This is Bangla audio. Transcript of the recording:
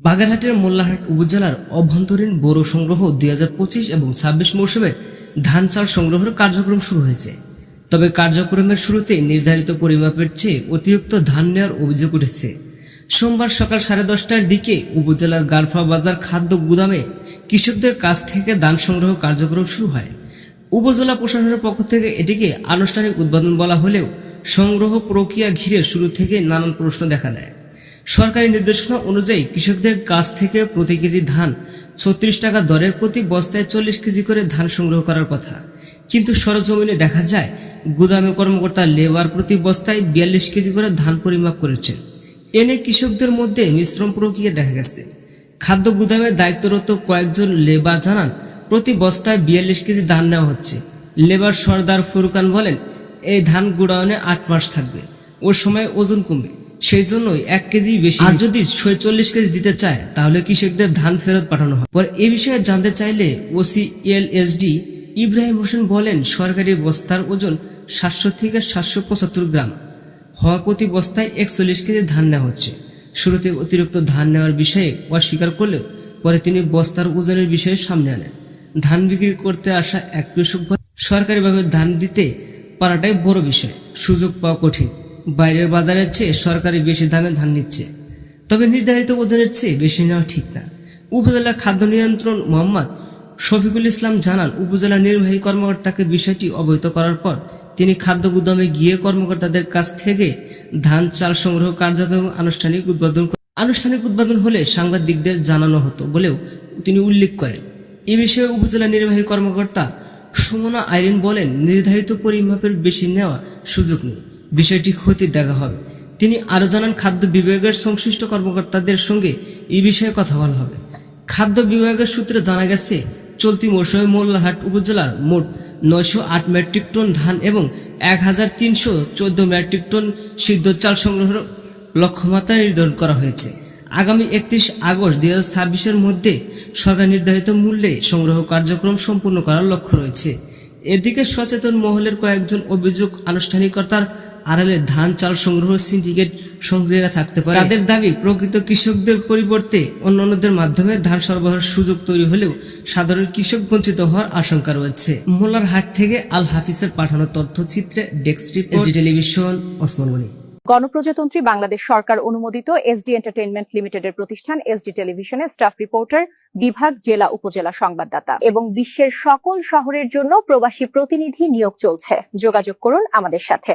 বাগেরহাটের মোল্লারহাট উপজেলার অভ্যন্তরীণ বোরো সংগ্রহ ২০২৫ এবং ২৬ মৌসুমে ধান চাল সংগ্রহের কার্যক্রম শুরু হয়েছে। তবে কার্যক্রমের শুরুতে নির্ধারিত পরিমাপের চেয়ে অতিরিক্ত ধান নেওয়ার অভিযোগ উঠেছে। সোমবার সকাল 10:30টার দিকে উপজেলার গারফা বাজার খাদ্য গুদামে কৃষকদের কাছ থেকে ধান সংগ্রহ কার্যক্রম শুরু হয়। উপজেলা প্রশাসনের পক্ষ থেকে এটিকে আনুষ্ঠানিক উদ্বোধন বলা হলেও সংগ্রহ প্রক্রিয়া ঘিরে শুরু থেকে নানান প্রশ্ন দেখা দেয়। সরকারি নির্দেশনা অনুযায়ী কৃষকদের কাছ থেকে প্রতি কেজি ধান ৩৬ টাকা দরের প্রতি বস্তায় ৪০ কেজি করে ধান সংগ্রহ করার কথা, কিন্তু সরজমিনে দেখা যায় গুদামে কর্মকর্তা লেবার প্রতি বস্তায় ৪২ কেজি করে ধান পরিমাপ করেছেন। এনে কৃষকদের মধ্যে মিশ্রণ প্রক্রিয়া দেখা গেছে। খাদ্য গুদামে দায়িত্বরত কয়েকজন লেবার জানান প্রতি বস্তায় ৪২ কেজি ধান নেওয়া হচ্ছে। লেবার সর্দার ফুরকান বলেন, এই ধান গুদামে ৮ মাস থাকবে, ওর সময় ওজন কমবে, সেই জন্যই ১ কেজি বেশি। আর যদি ৪৬ কেজি দিতে চায় তাহলে কৃষকদের ধান ফেরত পাঠানো হয়। পরে এ বিষয়ে জানতে চাইলে ওসি এলএসডি ইব্রাহিম হোসেন বলেন, সরকারি বস্তার ওজন ৭০০ থেকে ৭৭৫ গ্রাম হওয়া প্রতি বস্তায় ৪১ কেজি ধান নেওয়া হচ্ছে। শুরুতে অতিরিক্ত ধান নেওয়ার বিষয়ে অস্বীকার করলেও পরে তিনি বস্তার ওজনের বিষয়ে সামনে আনেন। ধান বিক্রি করতে আসা এক কৃষক সরকারিভাবে ধান দিতে পারাটাই বড় বিষয়, সুযোগ পাওয়া কঠিন। বাইরের বাজারের চেয়ে সরকারি বেশি দামে ধান নিচ্ছে, তবে নির্ধারিত ওজনের চেয়ে বেশি নেওয়া ঠিক না। উপজেলা খাদ্য নিয়ন্ত্রণ মোহাম্মদ শফিকুল ইসলাম জানান, উপজেলা নির্বাহী কর্মকর্তাকে বিষয়টি অবহিত করার পর তিনি খাদ্য গুদামে গিয়ে কর্মকর্তাদের কাছ থেকে ধান চাল সংগ্রহ কার্যক্রম আনুষ্ঠানিক উদ্বোধন হলে সাংবাদিকদের জানানো হতো বলেও তিনি উল্লেখ করেন। এ বিষয়ে উপজেলা নির্বাহী কর্মকর্তা সুমনা আইরিন বলেন, নির্ধারিত পরিমাপের বেশি নেওয়ার সুযোগ নেই, বিষয়টি খতিয়ে দেখা হবে। তিনি আরও জানান, খাদ্য বিভাগের সংশ্লিষ্ট কর্মকর্তাদের সঙ্গে এই বিষয়ে কথা বলা হবে। খাদ্য বিভাগের সূত্রে জানা গেছে, চলতি মৌসুমে মোল্লারহাট উপজেলার মোট ৯০৮ মেট্রিক টন ধান এবং ১৩১৪ মেট্রিক টন সিদ্ধ চাল সংগ্রহের লক্ষ্যমাত্রা নির্ধারণ করা হয়েছে। আগামী ৩১ আগস্ট ২০২৬-এর মধ্যে সরকার নির্ধারিত মূল্যে সংগ্রহ কার্যক্রম সম্পূর্ণ করার লক্ষ্য রয়েছে। এদিকে সচেতন মহলের কয়েকজন অভিযোগ, আনুষ্ঠানিকতার আড়ালে ধান চাল সংগ্রহ সিন্ডিকেট সক্রিয় থাকতে পারে। তাদের দাবি, প্রকৃত কৃষকদের পরিবর্তে অন্যান্যদের মাধ্যমে ধান সরবরাহের সুযোগ তৈরি হলেও সাধারণ কৃষক বঞ্চিত হওয়ার আশঙ্কা রয়েছে। মোল্লারহাট থেকে আল হাফিজের পাঠানো তথ্যচিত্রে desk report, SD television, Osman Goni. গণপ্রজাতন্ত্রী বাংলাদেশ সরকার অনুমোদিত এসডি এন্টারটেইনমেন্ট লিমিটেডের প্রতিষ্ঠান এসডি টেলিভিশনের স্টাফ রিপোর্টার, বিভাগ, জেলা, উপজেলা সংবাদদাতা এবং বিশ্বের সকল শহরের জন্য প্রবাসী প্রতিনিধি নিয়োগ চলছে। যোগাযোগ করুন আমাদের সাথে।